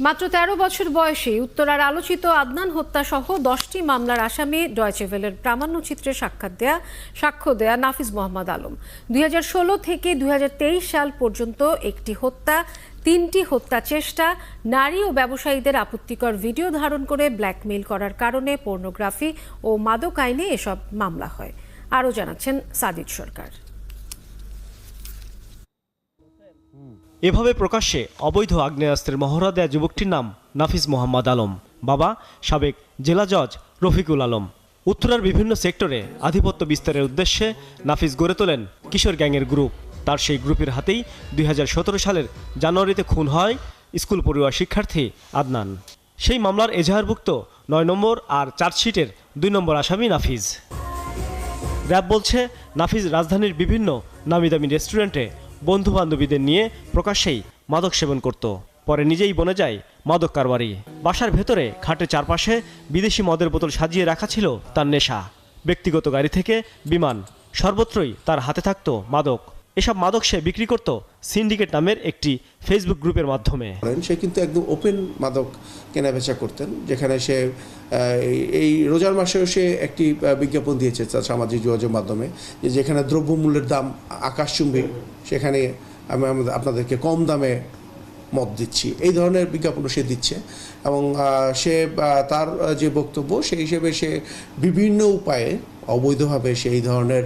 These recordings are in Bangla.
মাত্র ১৩ বছর বয়সে উত্তরার আলোচিত আদনান হত্যা সহ 10টি মামলার আসামি ডয়চে ভেলের প্রামাণ্যচিত্রে সাক্ষ্য দেয়া নাফিজ মোহাম্মদ আলম 2016 থেকে 2023 সাল পর্যন্ত একটি হত্যা, 3টি হত্যা চেষ্টা, নারী ও ব্যবসায়ীদের আপত্তিকর ভিডিও ধারণ করে ব্ল্যাকমেইল করার কারণে পর্নোগ্রাফি ও মাদক আইনে এসব মামলা হয়। আরও জানাচ্ছেন সাজিদ সরকার। এভাবে প্রকাশ্যে অবৈধ আগ্নেয়াস্ত্রের মহড়া দেয়া যুবকটির নাম নাফিজ মোহাম্মদ আলম। বাবা সাবেক জেলা জজ রফিকুল আলম। উত্তরার বিভিন্ন সেক্টরে আধিপত্য বিস্তারের উদ্দেশ্যে নাফিজ গড়ে তোলেন কিশোর গ্যাংয়ের গ্রুপ। তার সেই গ্রুপের হাতেই 2017 সালের জানুয়ারিতে খুন হয় স্কুল পড়ুয়া শিক্ষার্থী আদনান। সেই মামলার এজাহারভুক্ত 9 নম্বর আর চার্জশিটের 2 নম্বর আসামি নাফিজ। র্যাব বলছে নাফিজ রাজধানীর বিভিন্ন নামিদামি রেস্টুরেন্টে বন্ধু বান্ধবীদের নিয়ে প্রকাশ্যেই মাদক সেবন করত। পরে নিজেই বনে যায় মাদক কারবারি। বাসার ভেতরে খাটের চারপাশে বিদেশি মদের বোতল সাজিয়ে রাখা ছিল তার নেশা। ব্যক্তিগত গাড়ি থেকে বিমান, সর্বত্রই তার হাতে থাকত মাদক। এসব মাদক সে বিক্রি করত সিন্ডিকেট নামের একটি ফেসবুক গ্রুপের মাধ্যমে। সে কিন্তু একদম ওপেন মাদক কেনাবেচা করতেন, যেখানে সে এই রোজার মাসেও সে একটি বিজ্ঞাপন দিয়েছে তার সামাজিক যোগাযোগ মাধ্যমে, যে যেখানে দ্রব্যমূল্যের দাম আকাশচুম্বী সেখানে আমি আপনাদেরকে কম দামে মদ দিচ্ছি, এই ধরনের বিজ্ঞাপনও সে দিচ্ছে। এবং সে তার যে বক্তব্য সেই হিসেবে সে বিভিন্ন উপায়ে অবৈধভাবে সেই ধরনের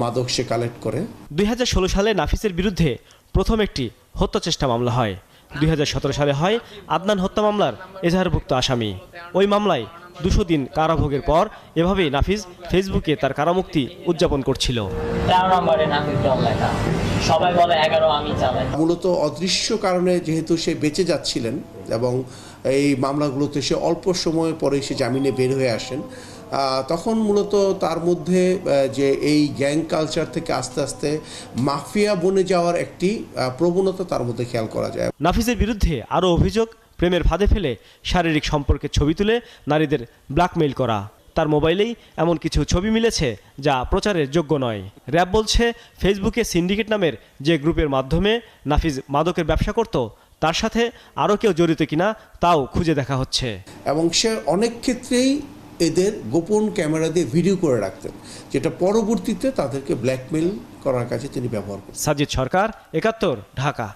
মাদক সে কালেক্ট করে। 2016 সালে নাফিসের বিরুদ্ধে প্রথম একটি হত্যা চেষ্টা মামলা হয়। 2017 সালে হয় আদনান হত্যা মামলার এজাহারভুক্ত আসামি। ওই মামলায় 200 দিন কারাভোগের পর এভাবেই নাফিজ ফেসবুকে তার কারামুক্তি উদযাপন করছিল। মূলত অদৃশ্য কারণে যেহেতু সে বেঁচে যাচ্ছিলেন এবং এই মামলাগুলোতে সে অল্প সময় পরে সে জামিনে বের হয়ে আসেন, তখন মূলত তার মধ্যে যে এই গ্যাং কালচার থেকে আস্তে আস্তে মাফিয়া বনে যাওয়ার একটি প্রবণতা তার মধ্যে খেয়াল করা যায়। নাফিজের বিরুদ্ধে আরও অভিযোগ প্রেমের ফাঁদে ফেলে শারীরিক সম্পর্কের ছবি তুলে নারীদের ব্ল্যাকমেইল করা। তার মোবাইলেই এমন কিছু ছবি মিলেছে যা প্রচারের যোগ্য নয়। র্যাব বলছে ফেসবুকে সিন্ডিকেট নামের যে গ্রুপের মাধ্যমে নাফিজ মাদকের ব্যবসা করত, তার সাথে আরও কেউ জড়িত কিনা তাও খুঁজে দেখা হচ্ছে। এবং সে অনেক ক্ষেত্রেই এদের গোপন ক্যামেরা দিয়ে ভিডিও করে রাখতেন, যেটা পরবর্তীতে তাদেরকে ব্ল্যাকমেইল করার কাজে তিনি ব্যবহার করতেন। সাজিদ সরকার, 71, ঢাকা।